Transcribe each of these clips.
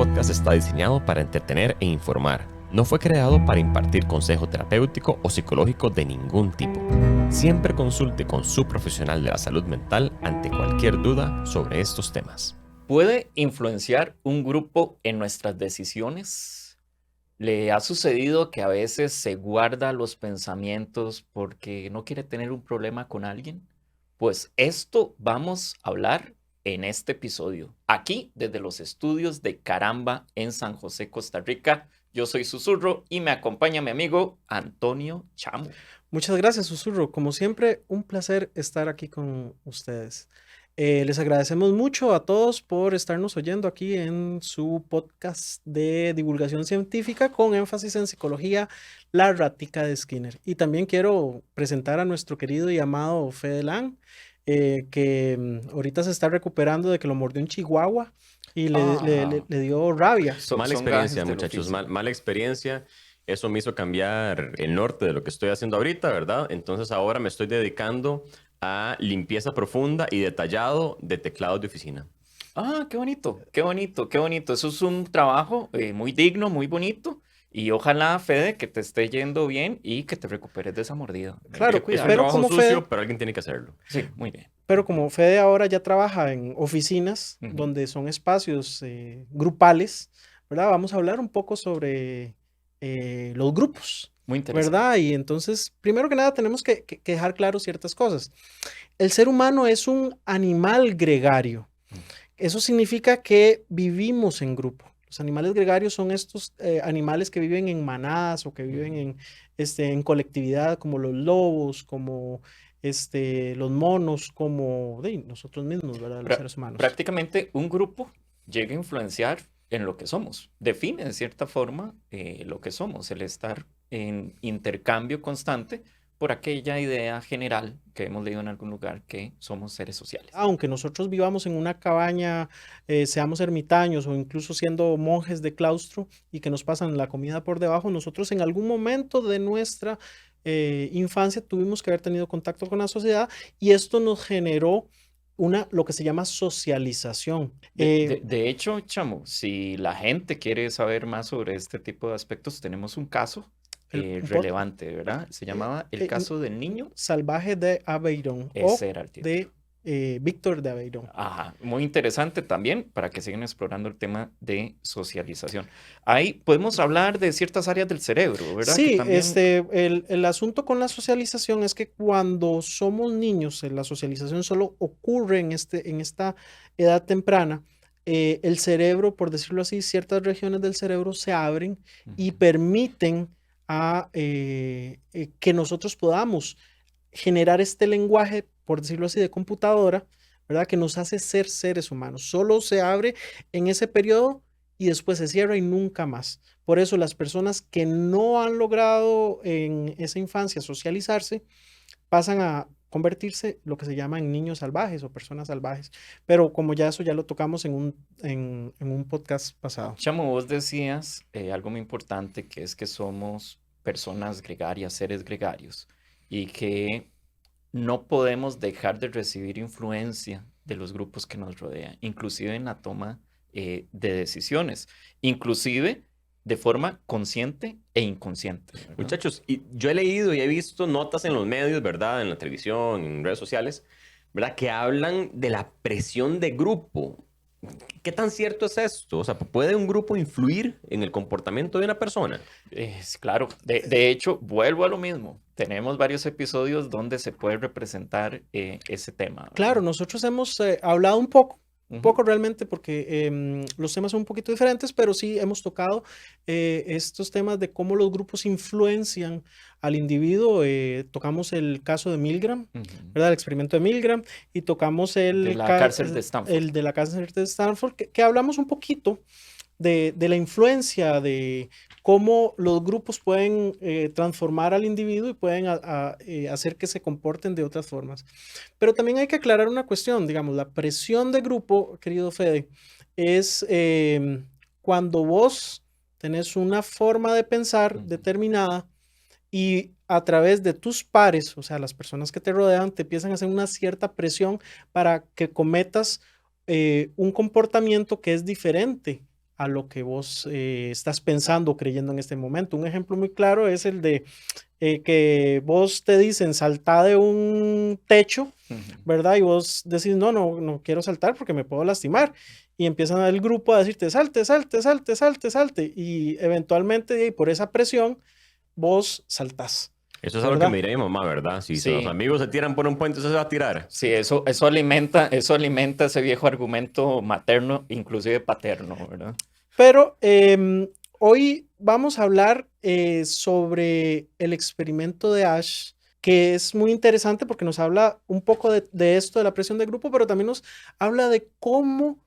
podcast está diseñado para entretener e informar. No fue creado para impartir consejo terapéutico o psicológico de ningún tipo. Siempre consulte con su profesional de la salud mental ante cualquier duda sobre estos temas. ¿Puede influenciar un grupo en nuestras decisiones? ¿Le ha sucedido que a veces se guarda los pensamientos porque no quiere tener un problema con alguien? Pues esto vamos a hablar en este episodio, aquí desde los estudios de Caramba en San José, Costa Rica. Yo soy Susurro y me acompaña mi amigo Antonio Chamo. Muchas gracias, Susurro. Como siempre, un placer estar aquí con ustedes. Les agradecemos mucho a todos por estarnos oyendo aquí en su podcast de divulgación científica con énfasis en psicología, La Ratica de Skinner. Y también quiero presentar a nuestro querido y amado Fede Lan, que ahorita se está recuperando de que lo mordió un chihuahua y le dio rabia. Mala experiencia, muchachos, mala experiencia. Eso me hizo cambiar el norte de lo que estoy haciendo ahorita, ¿verdad? Entonces ahora me estoy dedicando a limpieza profunda y detallado de teclados de oficina. Ah, qué bonito, qué bonito, qué bonito. Eso es un trabajo muy digno, muy bonito. Y ojalá, Fede, que te esté yendo bien y que te recuperes de esa mordida. Claro, Es un pero trabajo como sucio, Fede, pero alguien tiene que hacerlo. Sí, muy bien. pero como Fede ahora ya trabaja en oficinas, donde son espacios grupales, ¿verdad? Vamos a hablar un poco sobre los grupos, Muy interesante. ¿verdad? Y entonces, primero que nada, tenemos que dejar claro ciertas cosas. El ser humano es un animal gregario. Eso significa que vivimos en grupo. Los animales gregarios son estos animales que viven en manadas o que viven en colectividad, como los lobos, como los monos, como nosotros mismos, ¿verdad? Los seres humanos. Prácticamente un grupo llega a influenciar en lo que somos. Define de cierta forma lo que somos, el estar en intercambio constante por aquella idea general que hemos leído en algún lugar que somos seres sociales. Aunque nosotros vivamos en una cabaña, seamos ermitaños o incluso siendo monjes de claustro y que nos pasan la comida por debajo, nosotros en algún momento de nuestra infancia tuvimos que haber tenido contacto con la sociedad y esto nos generó lo que se llama socialización. De hecho, Chamo, si la gente quiere saber más sobre este tipo de aspectos, tenemos un caso relevante, ¿verdad? Se llamaba el caso del niño salvaje de Aveirón. Ese era el título. De Víctor de Aveirón. Ajá, muy interesante también para que sigan explorando el tema de socialización. Ahí podemos hablar de ciertas áreas del cerebro, ¿verdad? Sí, que también... el asunto con la socialización es que cuando somos niños, la socialización solo ocurre en esta edad temprana. El cerebro, por decirlo así, ciertas regiones del cerebro se abren y permiten que nosotros podamos generar este lenguaje, por decirlo así, de computadora, ¿verdad? Que nos hace ser seres humanos. Solo se abre en ese periodo y después se cierra y nunca más. Por eso las personas que no han logrado en esa infancia socializarse pasan a convertirse lo que se llama en niños salvajes o personas salvajes. Pero como ya eso ya lo tocamos en un podcast pasado. Chamo, vos decías algo muy importante, que es que somos personas gregarias, seres gregarios, y que no podemos dejar de recibir influencia de los grupos que nos rodean, inclusive en la toma de decisiones, inclusive de forma consciente e inconsciente, ¿verdad? Muchachos, y yo he leído y he visto notas en los medios, ¿verdad? En la televisión, en redes sociales, ¿verdad? Que hablan de la presión de grupo. ¿Qué tan cierto es esto? O sea, ¿puede un grupo influir en el comportamiento de una persona? Claro, de hecho, vuelvo a lo mismo. Tenemos varios episodios donde se puede representar ese tema, ¿verdad? Claro, nosotros hemos hablado un poco realmente, porque los temas son un poquito diferentes, pero sí hemos tocado estos temas de cómo los grupos influencian al individuo. Tocamos el caso de Milgram, ¿verdad? El experimento de Milgram, y tocamos el de la cárcel de Stanford. El de la cárcel de Stanford, que hablamos un poquito de la influencia de cómo los grupos pueden transformar al individuo y pueden hacer que se comporten de otras formas. Pero también hay que aclarar una cuestión, digamos, la presión de grupo, querido Fede, es cuando vos tenés una forma de pensar determinada y a través de tus pares, o sea, las personas que te rodean, te empiezan a hacer una cierta presión para que cometas un comportamiento que es diferente a lo que vos estás pensando, creyendo en este momento. Un ejemplo muy claro es el de que vos te dicen saltar de un techo, ¿verdad? Y vos decís, no quiero saltar porque me puedo lastimar. Y empiezan el grupo a decirte, salte, salte, salte, salte, salte. Y eventualmente, y por esa presión, vos saltás, Eso es algo que ¿verdad? me diría mi mamá, ¿verdad? Si los Sí, amigos se tiran por un puente, ¿usted se va a tirar? sí, eso alimenta ese viejo argumento materno, inclusive paterno, ¿verdad? Pero hoy vamos a hablar sobre el experimento de Ash, que es muy interesante porque nos habla un poco de esto, de la presión de grupo, pero también nos habla de cómo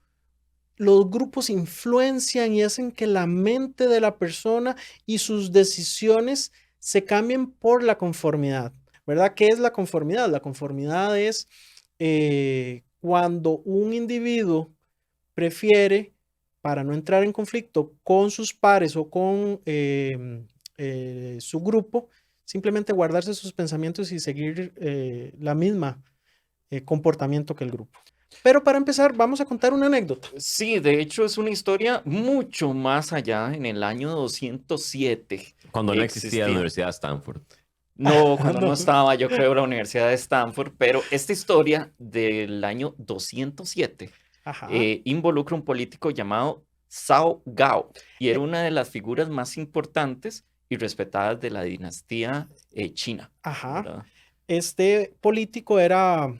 los grupos influencian y hacen que la mente de la persona y sus decisiones se cambien por la conformidad, ¿verdad? ¿Qué es la conformidad? La conformidad es cuando un individuo prefiere, para no entrar en conflicto con sus pares o con su grupo, simplemente guardarse sus pensamientos y seguir la misma comportamiento que el grupo. Pero para empezar, vamos a contar una anécdota. Sí, de hecho es una historia mucho más allá. En el año 207 Cuando no existía la existía. Universidad de Stanford. No, cuando no No. estaba, yo creo, la Universidad de Stanford, pero esta historia del año 207 Ajá, involucra un político llamado Zhao Gao y era una de las figuras más importantes y respetadas de la dinastía china, ajá. ¿verdad? Este político era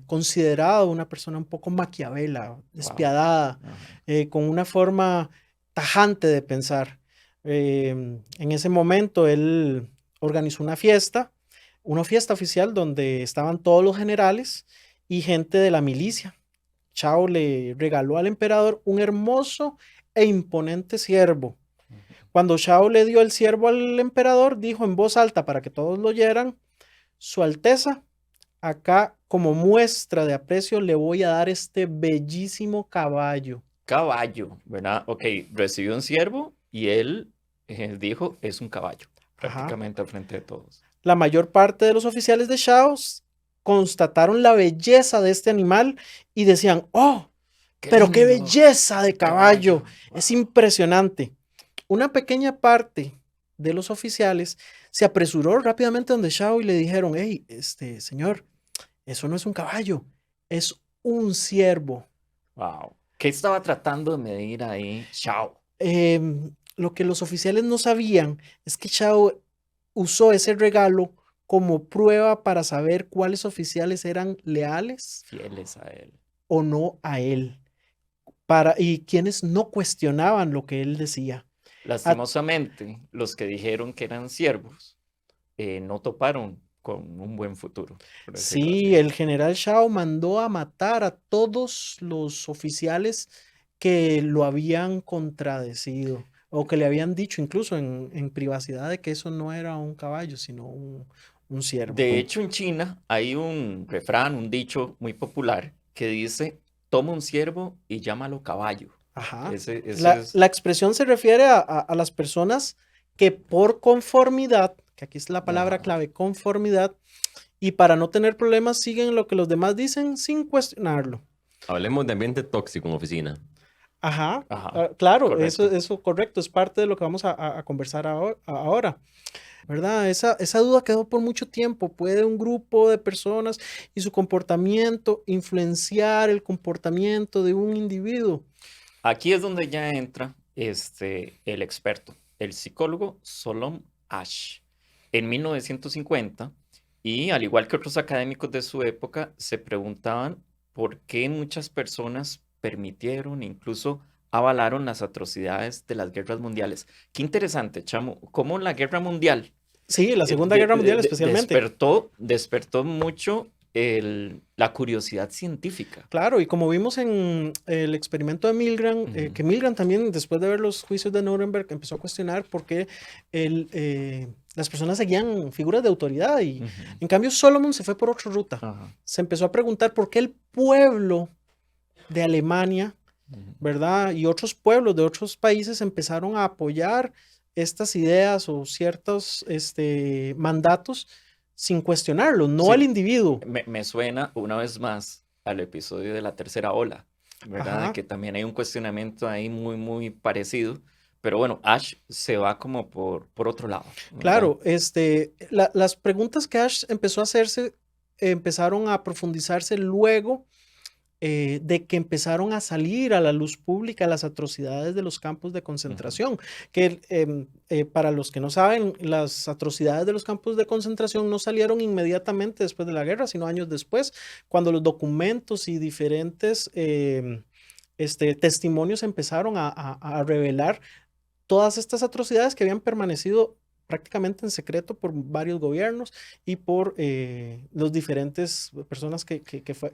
considerado una persona un poco maquiavela, despiadada, Ajá. con una forma tajante de pensar. En ese momento él organizó una fiesta oficial donde estaban todos los generales y gente de la milicia. Chao le regaló al emperador un hermoso e imponente ciervo. Cuando Shao le dio el ciervo al emperador, dijo en voz alta para que todos lo oyeran, Su Alteza, acá como muestra de aprecio le voy a dar este bellísimo caballo. Caballo, ¿verdad? Ok, recibió un ciervo y él dijo, es un caballo, Ajá. prácticamente al frente de todos. La mayor parte de los oficiales de Shao constataron la belleza de este animal y decían, ¡oh! Pero qué lindo, belleza de caballo, es wow. impresionante. Una pequeña parte de los oficiales se apresuró rápidamente donde Shao y le dijeron, hey, señor, eso no es un caballo, es un ciervo. Wow. ¿Qué estaba tratando de medir ahí Shao? Lo que los oficiales no sabían es que Shao usó ese regalo como prueba para saber cuáles oficiales eran leales Fieles a él. o no a él, y quienes no cuestionaban lo que él decía. Lastimosamente, los que dijeron que eran siervos no toparon con un buen futuro, por decirlo Sí, así. el general Shao mandó a matar a todos los oficiales que lo habían contradecido o que le habían dicho incluso en privacidad de que eso no era un caballo, sino un ciervo. De hecho, en China hay un refrán, un dicho muy popular que dice, toma un ciervo y llámalo caballo. Ajá. Ese es... La expresión se refiere a las personas que por conformidad, que aquí es la palabra Ajá. clave, conformidad, y para no tener problemas siguen lo que los demás dicen sin cuestionarlo. Hablemos de ambiente tóxico en oficina. Ajá, Ajá, claro, correcto. eso correcto, es parte de lo que vamos a conversar ahora, ¿verdad? Esa duda quedó por mucho tiempo. ¿Puede un grupo de personas y su comportamiento influenciar el comportamiento de un individuo? Aquí es donde ya entra el experto, el psicólogo Solomon Asch, en 1950, y al igual que otros académicos de su época, se preguntaban por qué muchas personas permitieron, incluso avalaron las atrocidades de las guerras mundiales. Qué interesante, chamo, cómo la guerra mundial Sí, la Segunda Guerra Mundial especialmente. despertó mucho la curiosidad científica. Claro, y como vimos en el experimento de Milgram, que Milgram también, después de ver los juicios de Nuremberg, empezó a cuestionar por qué las personas seguían figuras de autoridad y en cambio Solomon se fue por otra ruta. Ajá. Se empezó a preguntar por qué el pueblo de Alemania, ¿verdad? Y otros pueblos de otros países empezaron a apoyar estas ideas o ciertos mandatos sin cuestionarlo, no Sí, al individuo. me suena una vez más al episodio de la tercera ola. ¿verdad? Ajá. Que también hay un cuestionamiento ahí muy, muy parecido. Pero bueno, Ash se va como por otro lado, ¿verdad? Claro, las preguntas que Ash empezó a hacerse empezaron a profundizarse luego de que empezaron a salir a la luz pública las atrocidades de los campos de Ujú. concentración, que para los que no saben, las atrocidades de los campos de concentración no salieron inmediatamente después de la guerra, sino años después, cuando los documentos y diferentes testimonios empezaron a revelar todas estas atrocidades que habían permanecido prácticamente en secreto por varios gobiernos y por los diferentes personas que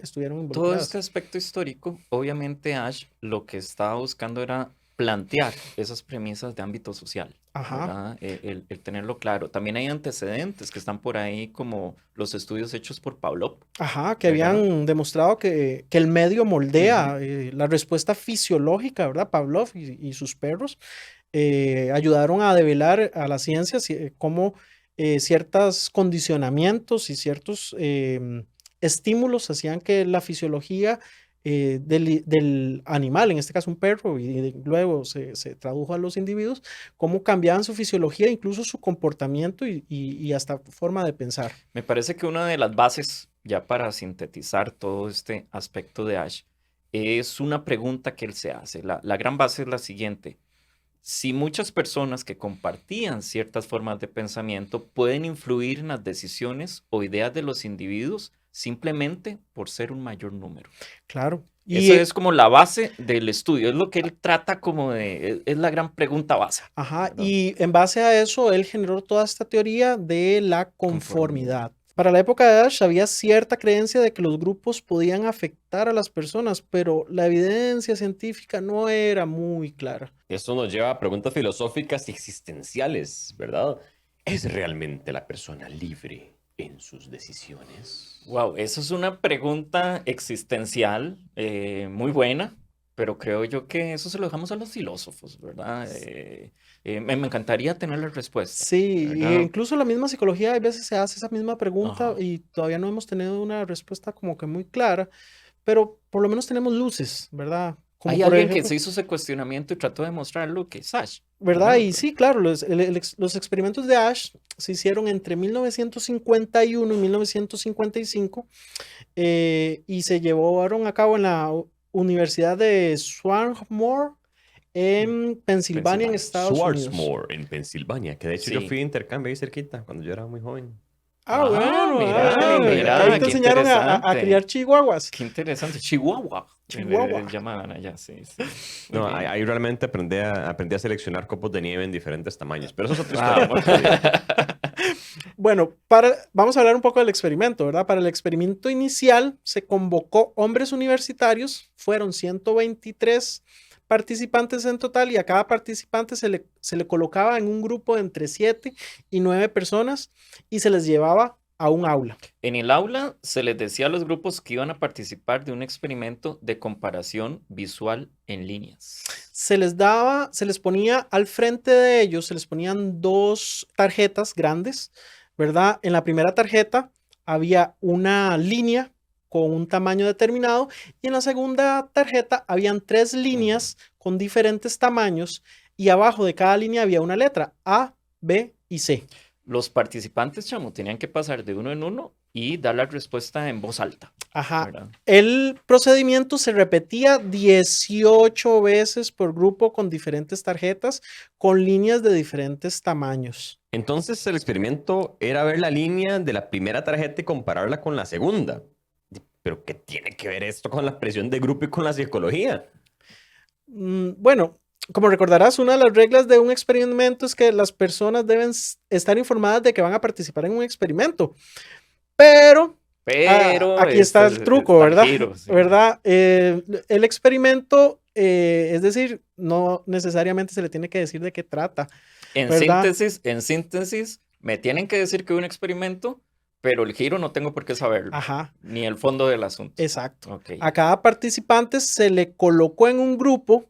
estuvieron Todo este involucradas. aspecto histórico, obviamente Ash lo que estaba buscando era plantear esas premisas de ámbito social, Ajá, ¿verdad? El tenerlo claro. También hay antecedentes que están por ahí, como los estudios hechos por Pavlov, ajá, que ¿verdad? habían demostrado que el medio Ujú. moldea la respuesta fisiológica, ¿verdad? Pavlov y sus perros ayudaron a develar a la ciencia cómo ciertos condicionamientos y ciertos estímulos hacían que la fisiología del animal, en este caso un perro, y luego se tradujo a los individuos, cómo cambiaban su fisiología, incluso su comportamiento y hasta forma de pensar. Me parece que una de las bases, ya para sintetizar todo este aspecto de Ash, es una pregunta que él se hace. La gran base es la siguiente. Si muchas personas que compartían ciertas formas de pensamiento pueden influir en las decisiones o ideas de los individuos simplemente por ser un mayor número. Claro. Y, Esa es como la base del estudio, es lo que él trata como es la gran pregunta base, ajá, ¿verdad? y en base a eso, él generó toda esta teoría de la Conformidad. conformidad. Para la época de Ash había cierta creencia de que los grupos podían afectar a las personas, pero la evidencia científica no era muy clara. Esto nos lleva a preguntas filosóficas y existenciales, ¿verdad? ¿Es realmente la persona libre en sus decisiones? Wow, eso es una pregunta existencial muy buena, pero creo yo que eso se lo dejamos a los filósofos, ¿verdad? Me encantaría tener la respuesta, Sí, y ¿verdad? incluso la misma psicología a veces se hace esa misma pregunta Ajá. y todavía no hemos tenido una respuesta como que muy clara, pero por lo menos tenemos luces, ¿verdad? Como Hay por alguien que ejemplo, se hizo ese cuestionamiento y trató de mostrarlo que es Sash, ¿verdad? ¿verdad? Y sí, claro, los experimentos de Ash se hicieron entre 1951 y 1955 y se llevaron a cabo en la Universidad de Swarthmore en Pensilvania, en Pensilvania. Estados Unidos. Swarthmore, en Pensilvania, que de hecho yo Sí. fui de intercambio ahí cerquita cuando yo era muy joven. Ah, bueno, Qué ahí Mira, te qué enseñaron a criar interesante. chihuahuas. Qué interesante. Chihuahua, Chihuahua. le llamaban allá, sí, sí. Muy No, ahí, bien. ahí realmente aprendí a seleccionar copos de nieve en diferentes tamaños, pero eso es otra historia Ah, para otro día. Bueno, vamos a hablar un poco del experimento, ¿verdad? Para el experimento inicial se convocó hombres universitarios, fueron 123 participantes en total y a cada participante se le colocaba en un grupo de entre 7 y 9 personas y se les llevaba a un aula. En el aula se les decía a los grupos que iban a participar de un experimento de comparación visual en líneas. Se les ponía al frente de ellos, se les ponían dos tarjetas grandes, ¿verdad? En la primera tarjeta había una línea con un tamaño determinado y en la segunda tarjeta habían tres Ujú. líneas con diferentes tamaños y abajo de cada línea había una letra A, B y C. Los participantes, chamo, tenían que pasar de uno en uno y dar la respuesta en voz alta, Ajá. ¿verdad? El procedimiento se repetía 18 veces por grupo con diferentes tarjetas, con líneas de diferentes tamaños. Entonces el experimento era ver la línea de la primera tarjeta y compararla con la segunda. Pero ¿qué tiene que ver esto con la presión de grupo y con la psicología? Bueno, como recordarás, una de las reglas de un experimento es que las personas deben estar informadas de que van a participar en un experimento. Pero Pero aquí está el truco, está el ¿verdad? giro, sí. ¿Verdad? El experimento, es decir, no necesariamente se le tiene que decir de qué trata, ¿verdad? En síntesis, me tienen que decir que es un experimento, pero el giro no tengo por qué saberlo, Ajá, ni el fondo del asunto. exacto. Ok. A cada participante se le colocó en un grupo,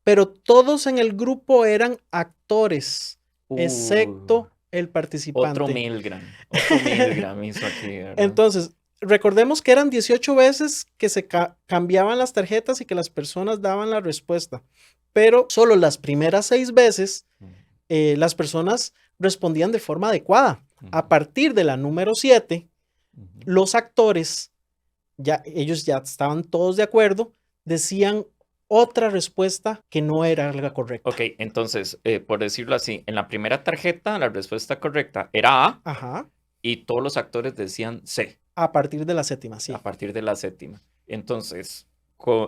pero todos en el grupo eran actores, Uh, excepto el otro participante. Milgram hizo aquí, ¿verdad? Entonces, recordemos que eran 18 veces que se cambiaban las tarjetas y que las personas daban la respuesta, pero solo las primeras 6 veces las personas respondían de forma adecuada. A partir de la número 7, los actores, ellos ya estaban todos de acuerdo, decían otra respuesta que no era la correcta. Ok, entonces, por decirlo así, en la primera tarjeta la respuesta correcta era A. Ajá. Y todos los actores decían C. A partir de la 7ª, sí. A partir de la 7ª. Entonces,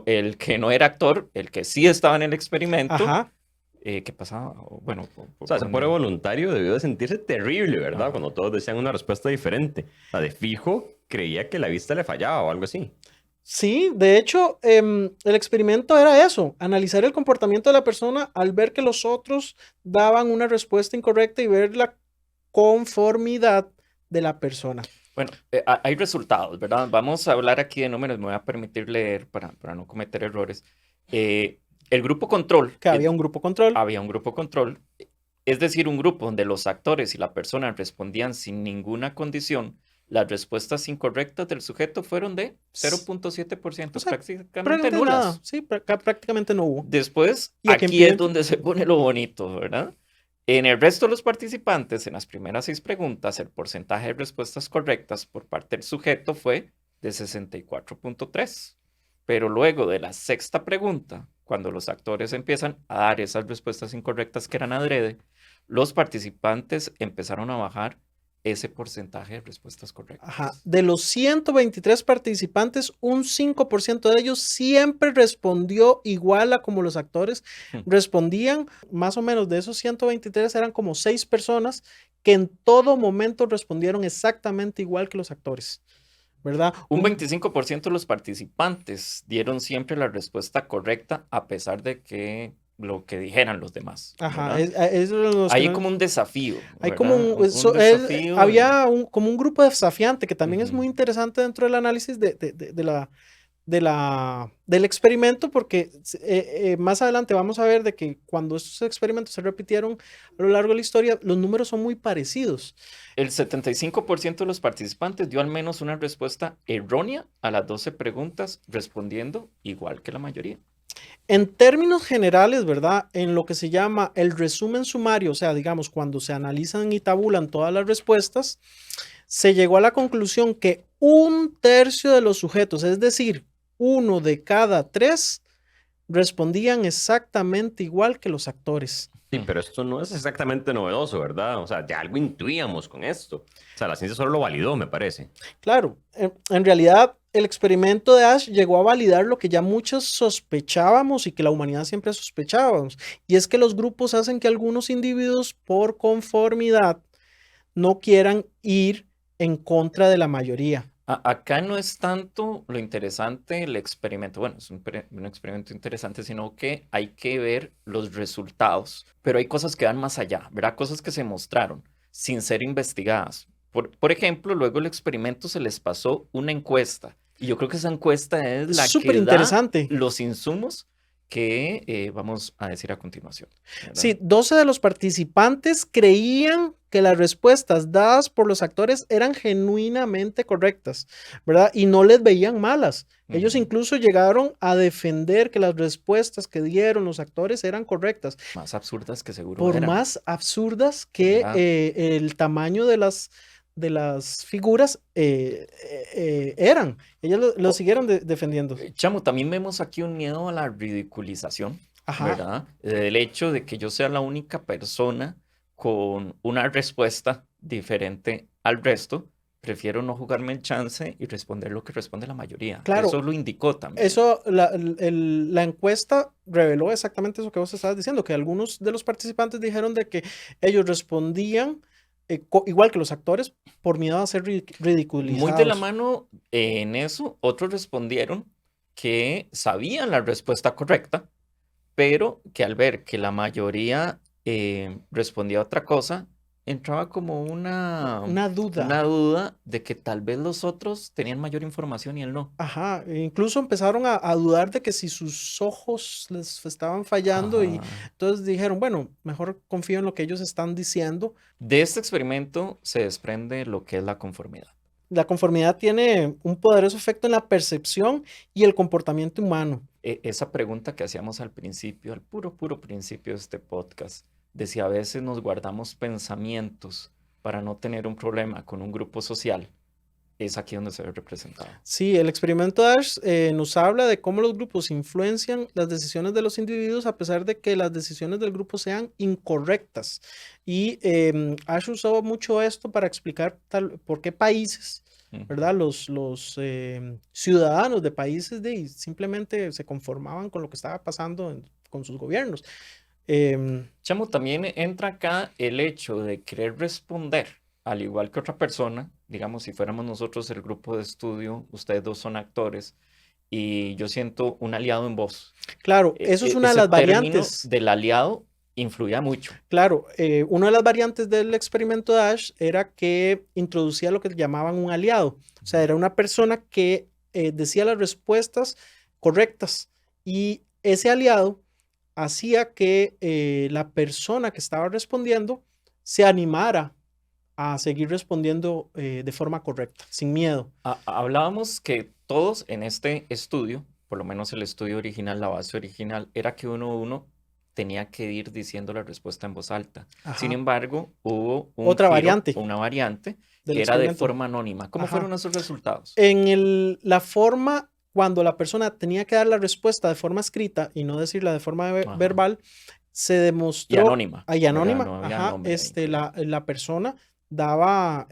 el que no era actor, el que sí estaba en el experimento, Ajá. ¿qué pasaba? Bueno, O sea, ese pobre voluntario debió de sentirse terrible, ¿verdad? Ajá. Cuando todos decían una respuesta diferente. O sea, de fijo, creía que la vista le fallaba o algo así. Sí, de hecho, el experimento era eso, analizar el comportamiento de la persona al ver que los otros daban una respuesta incorrecta y ver la conformidad de la persona. Bueno, hay resultados, ¿verdad? Vamos a hablar aquí de números, me voy a permitir leer para no cometer errores. El grupo control. Que había un grupo control. Había un grupo control, es decir, un grupo donde los actores y la persona respondían sin ninguna condición. Las respuestas incorrectas del sujeto fueron de 0.7%, O sea, prácticamente nulas. Nada. Sí, prácticamente no hubo. Después, Y aquí es donde se pone lo bonito, ¿verdad? En el resto de los participantes, en las primeras 6 preguntas, el porcentaje de respuestas correctas por parte del sujeto fue de 64.3%. Pero luego de la 6ª pregunta, cuando los actores empiezan a dar esas respuestas incorrectas que eran adrede, los participantes empezaron a bajar ese porcentaje de respuestas correctas. Ajá. De los 123 participantes, un 5% de ellos siempre respondió igual a como los actores respondían. Más o menos de esos 123 eran como 6 personas que en todo momento respondieron exactamente igual que los actores, ¿verdad? Un 25% de los participantes dieron siempre la respuesta correcta a pesar de que lo que dijeran los demás. Ajá, hay como un desafío. Hay como un desafío. Había como un grupo desafiante que también es muy interesante dentro del análisis del experimento, porque más adelante vamos a ver de que cuando estos experimentos se repitieron a lo largo de la historia, los números son muy parecidos. El 75% de los participantes dio al menos una respuesta errónea a las 12 preguntas, respondiendo igual que la mayoría. En términos generales, ¿verdad? En lo que se llama el resumen sumario, o sea, digamos, cuando se analizan y tabulan todas las respuestas, se llegó a la conclusión que 1/3 de los sujetos, es decir, 1 de cada 3, respondían exactamente igual que los actores. Sí, pero esto no es exactamente novedoso, ¿verdad? O sea, ya algo intuíamos con esto. O sea, la ciencia solo lo validó, me parece. Claro, en realidad el experimento de Asch llegó a validar lo que ya muchos sospechábamos y que la humanidad siempre sospechábamos, y es que los grupos hacen que algunos individuos por conformidad no quieran ir en contra de la mayoría. Acá no es tanto lo interesante el experimento, bueno, es un experimento interesante, sino que hay que ver los resultados, pero hay cosas que van más allá, ¿verdad? Cosas que se mostraron sin ser investigadas. Por ejemplo, luego el experimento se les pasó una encuesta, y yo creo que esa encuesta es la Súper que interesante. da los insumos que vamos a decir a continuación, ¿verdad? Sí, 12 de los participantes creían que las respuestas dadas por los actores eran genuinamente correctas, ¿verdad? Y no les veían malas. Ellos incluso llegaron a defender que las respuestas que dieron los actores eran correctas. Más absurdas que seguro Por eran. más absurdas que el tamaño de las figuras eran. Ellos lo siguieron defendiendo. Chamo, también vemos aquí un miedo a la ridiculización, Ajá. ¿verdad? El hecho de que yo sea la única persona con una respuesta diferente al resto, prefiero no jugarme el chance y responder lo que responde la mayoría. Claro. Eso lo indicó también. Eso, la encuesta reveló exactamente eso que vos estabas diciendo, que algunos de los participantes dijeron de que ellos respondían igual que los actores por miedo a ser ridiculizados. Muy de la mano en eso, otros respondieron que sabían la respuesta correcta, pero que al ver que la mayoría respondía otra cosa, entraba como una duda de que tal vez los otros tenían mayor información y él no. Ajá, incluso empezaron a dudar de que si sus ojos les estaban fallando. Ajá. Y entonces dijeron, bueno, mejor confío en lo que ellos están diciendo. De este experimento se desprende lo que es la conformidad. La conformidad tiene un poderoso efecto en la percepción y el comportamiento humano. Esa pregunta que hacíamos al principio, al puro principio de este podcast, de si a veces nos guardamos pensamientos para no tener un problema con un grupo social, es aquí donde se ve representado. Sí, el experimento Ash nos habla de cómo los grupos influencian las decisiones de los individuos a pesar de que las decisiones del grupo sean incorrectas. Y Ash usó mucho esto para explicar por qué países, ¿verdad? Los ciudadanos de países simplemente se conformaban con lo que estaba pasando con sus gobiernos. Chamo, también entra acá el hecho de querer responder, al igual que otra persona, digamos, si fuéramos nosotros el grupo de estudio, ustedes dos son actores, y yo siento un aliado en vos. Claro, eso es una de Ese las término variantes. del aliado influía mucho. Claro, una de las variantes del experimento de Ash era que introducía lo que llamaban un aliado. O sea, era una persona que decía las respuestas correctas y ese aliado hacía que la persona que estaba respondiendo se animara a seguir respondiendo de forma correcta, sin miedo. Hablábamos que todos en este estudio, por lo menos el estudio original, la base original, era que uno tenía que ir diciendo la respuesta en voz alta. Ajá. Sin embargo, hubo Otra variante una variante del que era de experimento. forma anónima. ¿Cómo Ajá. fueron esos resultados? La forma, cuando la persona tenía que dar la respuesta de forma escrita y no decirla de forma verbal, se demostró... Y anónima. Y anónima, No había ajá, nombre la persona daba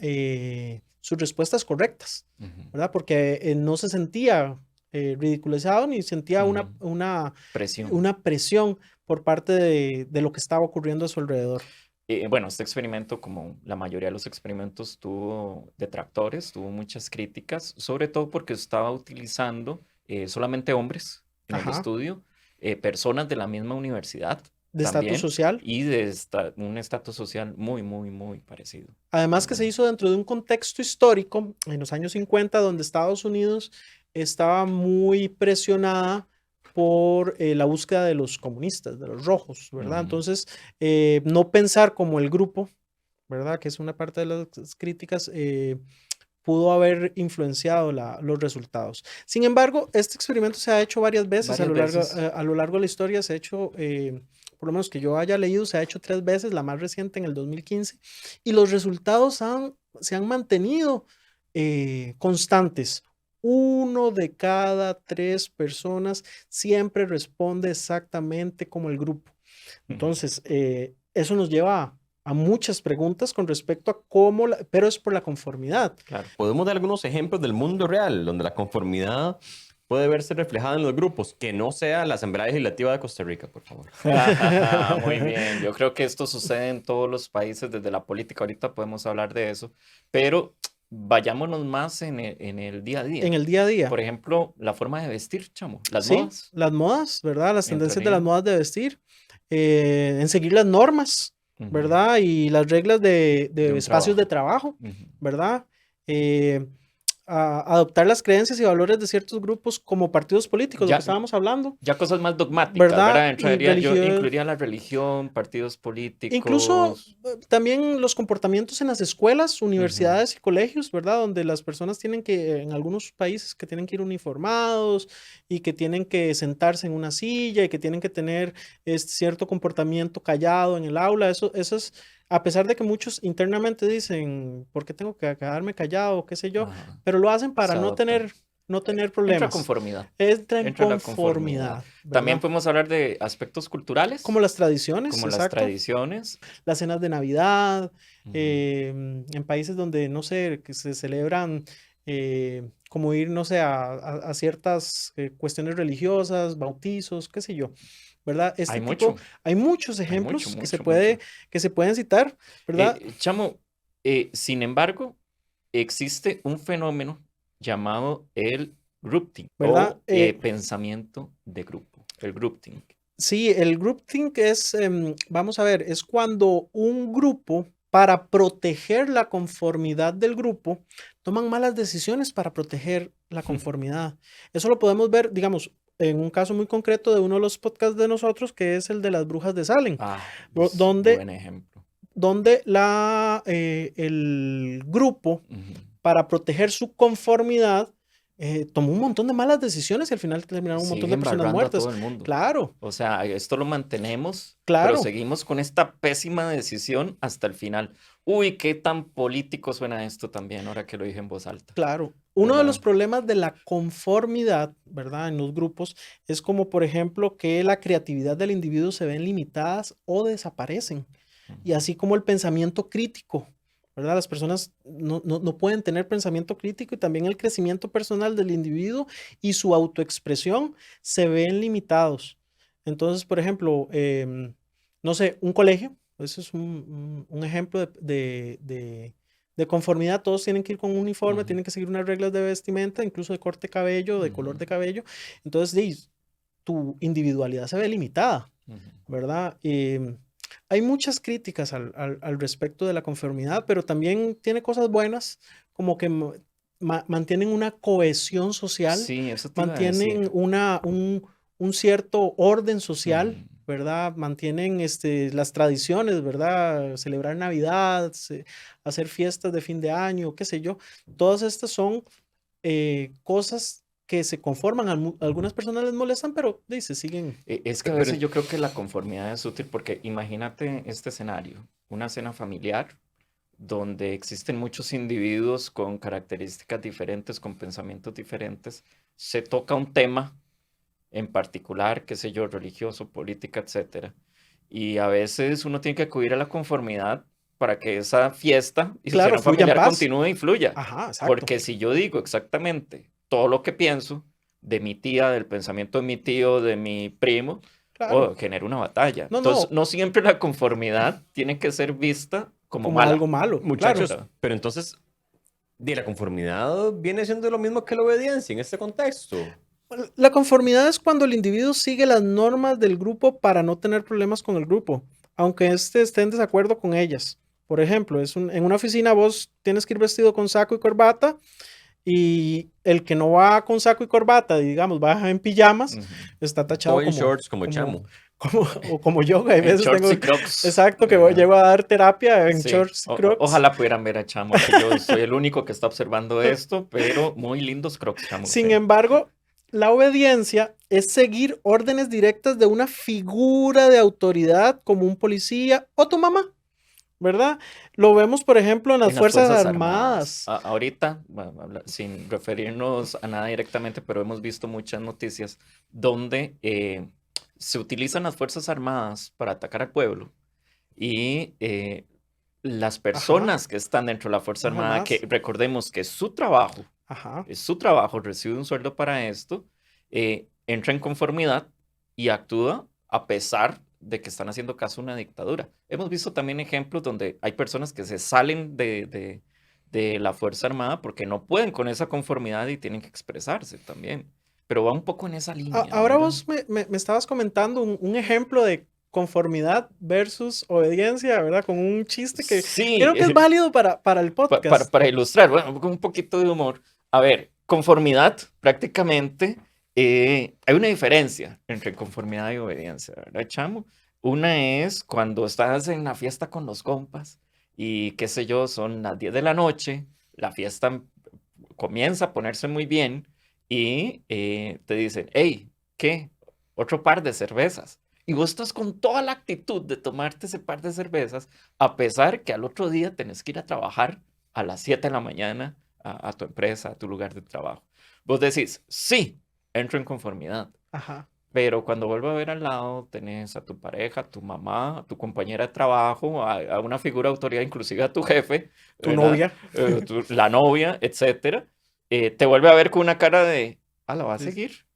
sus respuestas correctas, ¿verdad? Porque no se sentía ridiculizado ni sentía una presión por parte de lo que estaba ocurriendo a su alrededor. Bueno, este experimento, como la mayoría de los experimentos, tuvo detractores, tuvo muchas críticas, sobre todo porque estaba utilizando solamente hombres en el estudio, personas de la misma universidad. De estatus social. Y de un estatus social muy parecido. Además que se hizo dentro de un contexto histórico en los años 50 donde Estados Unidos estaba muy presionada por la búsqueda de los comunistas, de los rojos, ¿verdad? Entonces, no pensar como el grupo, ¿verdad? Que es una parte de las críticas, pudo haber influenciado los resultados. Sin embargo, este experimento se ha hecho varias veces. A lo largo de la historia. Se ha hecho, por lo menos que yo haya leído, se ha hecho 3 veces, la más reciente en el 2015, y los resultados se han mantenido constantes. 1 de cada 3 personas siempre responde exactamente como el grupo. Entonces, eso nos lleva a muchas preguntas con respecto a cómo, pero es por la conformidad. Claro. Podemos dar algunos ejemplos del mundo real donde la conformidad puede verse reflejada en los grupos, que no sea la Asamblea Legislativa de Costa Rica, por favor. Muy bien, yo creo que esto sucede en todos los países, desde la política, ahorita podemos hablar de eso, pero vayámonos más en el día a día. En el día a día. Por ejemplo, la forma de vestir, chamo, las sí, modas. Las modas, ¿verdad? Las tendencias de las modas de vestir, en seguir las normas, ¿verdad? Y las reglas de espacios de trabajo, ¿verdad? A adoptar las creencias y valores de ciertos grupos como partidos políticos, lo que estábamos hablando. Ya cosas más dogmáticas, ¿verdad? Yo incluiría la religión, partidos políticos. Incluso también los comportamientos en las escuelas, universidades y colegios, ¿verdad? Donde las personas tienen que, en algunos países, que tienen que ir uniformados y que tienen que sentarse en una silla y que tienen que tener cierto comportamiento callado en el aula. Eso es... A pesar de que muchos internamente dicen, ¿por qué tengo que quedarme callado? ¿Qué sé yo? Pero lo hacen para no tener problemas. Entra conformidad. Entra en conformidad. También podemos hablar de aspectos culturales. Como las tradiciones. Como las tradiciones. Las cenas de Navidad. En países donde, no sé, que se celebran... como ir, no sé, a ciertas cuestiones religiosas, bautizos, qué sé yo, ¿verdad? Hay muchos ejemplos que se pueden citar, ¿verdad? Chamo, sin embargo, existe un fenómeno llamado el groupthink, ¿verdad? O pensamiento de grupo, el groupthink. Sí, el groupthink es, vamos a ver, es cuando un grupo, para proteger la conformidad del grupo, toman malas decisiones para proteger la conformidad. Eso lo podemos ver, digamos, en un caso muy concreto de uno de los podcasts de nosotros, que es el de las brujas de Salem. Buen ejemplo. Donde el grupo, para proteger su conformidad, tomó un montón de malas decisiones y al final terminaron un montón de Sigue personas embarrando a muertas. todo el mundo. Claro, O sea, esto lo mantenemos, pero claro, seguimos con esta pésima decisión hasta el final. Uy, qué tan político suena esto también, ahora que lo dije en voz alta, claro. Uno de los ¿verdad? problemas de la conformidad, ¿verdad? En los grupos es como, por ejemplo, que la creatividad del individuo se ven limitadas o desaparecen. Y Ujú, así como el pensamiento crítico, ¿verdad? Las personas no pueden tener pensamiento crítico y también el crecimiento personal del individuo y su autoexpresión se ven limitados. Entonces, por ejemplo, no sé, un colegio, ese es un ejemplo de conformidad, todos tienen que ir con un uniforme, ujú, tienen que seguir unas reglas de vestimenta, incluso de corte de cabello, de color ujú, de cabello. Entonces, tu individualidad se ve limitada. ujú. ¿Verdad? Hay muchas críticas al respecto de la conformidad, pero también tiene cosas buenas, como que mantienen una cohesión social, Sí, eso te iba a mantienen decir. un cierto orden social, Ujú. ¿verdad? Mantienen las tradiciones, ¿verdad? Celebrar Navidad, hacer fiestas de fin de año, qué sé yo. Todas estas son cosas que se conforman, a algunas personas les molestan, pero se siguen. Es que a Pero, veces yo creo que la conformidad es útil porque imagínate este escenario, una cena familiar donde existen muchos individuos con características diferentes, con pensamientos diferentes, se toca un tema en particular, qué sé yo, religioso, política, etcétera. Y a veces uno tiene que acudir a la conformidad para que esa fiesta y su Claro, cena fluya en familiar paz. continúe y fluya. Ajá, exacto. Porque si yo digo exactamente todo lo que pienso de mi tía, del pensamiento de mi tío, de mi primo, Claro. oh, genera una batalla. No, Entonces, no, no siempre la conformidad tiene que ser vista como como algo mala, malo, claro. muchachos, ¿verdad? pero entonces, la conformidad viene siendo lo mismo que la obediencia en este contexto. La conformidad es cuando el individuo sigue las normas del grupo para no tener problemas con el grupo, aunque éste esté en desacuerdo con ellas. Por ejemplo, en una oficina vos tienes que ir vestido con saco y corbata y el que no va con saco y corbata, digamos, va en pijamas, Ujú. está O tachado en shorts como como, chamo. o como yo, que hay En veces shorts tengo, y crocs, exacto, que ¿verdad? llego a dar terapia en Sí, shorts y crocs. ojalá pudieran ver a Chamo aquí. Yo soy el único que está observando esto, pero muy lindos crocs, Chamo, Sin sí. embargo, la obediencia es seguir órdenes directas de una figura de autoridad como un policía o tu mamá, ¿verdad? Lo vemos, por ejemplo, en las En las Fuerzas Fuerzas Armadas. Armadas. Ahorita, bueno, sin referirnos a nada directamente, pero hemos visto muchas noticias donde se utilizan las Fuerzas Armadas para atacar al pueblo y las Ajá, personas que están dentro de la Fuerza no Armada, que jamás. recordemos que Ajá, es su trabajo, recibe un sueldo para esto, entra en conformidad y actúa a pesar de que están haciendo caso a una dictadura. Hemos visto también ejemplos donde hay personas que se salen de la Fuerza Armada porque no pueden con esa conformidad y tienen que expresarse también. Pero va un poco en esa línea, Ahora ¿verdad? vos me estabas comentando un ejemplo de conformidad versus obediencia, ¿verdad? Con un chiste que Sí, creo que es válido para el podcast. para ilustrar, bueno, con un poquito de humor. A ver, conformidad, prácticamente, hay una diferencia entre conformidad y obediencia, ¿verdad, chamo? Una es cuando estás en la fiesta con los compas y qué sé yo, son las 10 de la noche, la fiesta comienza a ponerse muy bien y te dicen, hey, ¿qué? Otro par de cervezas. Y vos estás con toda la actitud de tomarte ese par de cervezas, a pesar que al otro día tenés que ir a trabajar a las 7 de la mañana a tu empresa, a tu lugar de trabajo. Vos decís, sí, entro en conformidad. Ajá, Pero cuando vuelvo a ver al lado, tenés a tu pareja, a tu mamá, a tu compañera de trabajo, a una figura de autoridad, inclusive a tu jefe, tu ¿verdad? novia. La novia, etcétera. Te vuelve a ver con una cara de, ah, ¿la va a Sí, seguir?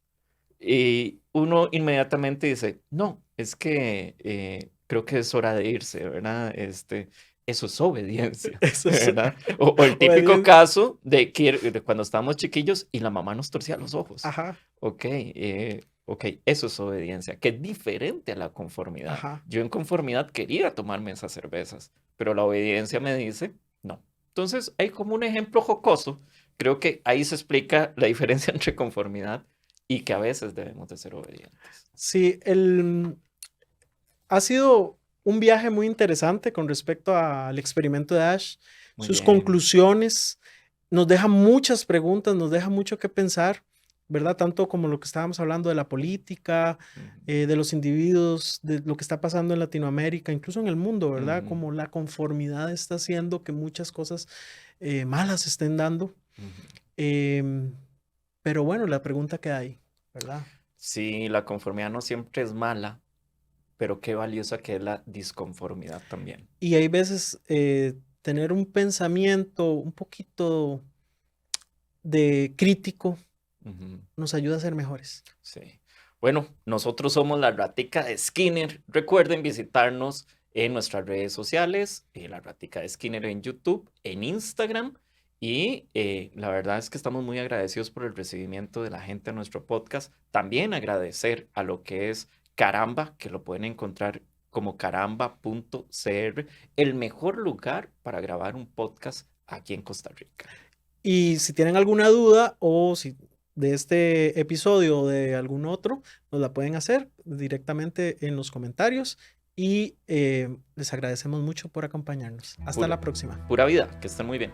Y uno inmediatamente dice, no, es que creo que es hora de irse, ¿verdad? Eso es obediencia, eso es ¿verdad? O el típico obediencia. caso de cuando estábamos chiquillos y la mamá nos torcía los ojos. Ajá, Ok, ok, eso es obediencia, que es diferente a la conformidad. ajá. Yo en conformidad quería tomarme esas cervezas, pero la obediencia me dice no. Entonces, hay como un ejemplo jocoso. Creo que ahí se explica la diferencia entre conformidad y que a veces debemos de ser obedientes. Sí, ha sido un viaje muy interesante con respecto al experimento de Ash, Muy sus bien. conclusiones. nos deja muchas preguntas, nos deja mucho que pensar, ¿verdad? Tanto como lo que estábamos hablando de la política, de los individuos, de lo que está pasando en Latinoamérica, incluso en el mundo, ¿verdad? Como la conformidad está haciendo que muchas cosas malas se estén dando. Pero bueno, la pregunta queda ahí, ¿verdad? Sí, la conformidad no siempre es mala, pero qué valiosa que es la disconformidad también. Y hay veces tener un pensamiento un poquito de crítico Ujú, nos ayuda a ser mejores. sí. Bueno, nosotros somos la Ratica de Skinner. Recuerden visitarnos en nuestras redes sociales, la Ratica de Skinner en YouTube, en Instagram. Y la verdad es que estamos muy agradecidos por el recibimiento de la gente a nuestro podcast. También agradecer a lo que es Caramba, que lo pueden encontrar como caramba.cr, el mejor lugar para grabar un podcast aquí en Costa Rica. Y si tienen alguna duda o si de este episodio o de algún otro, nos la pueden hacer directamente en los comentarios y les agradecemos mucho por acompañarnos. Hasta la próxima. Pura vida, que estén muy bien.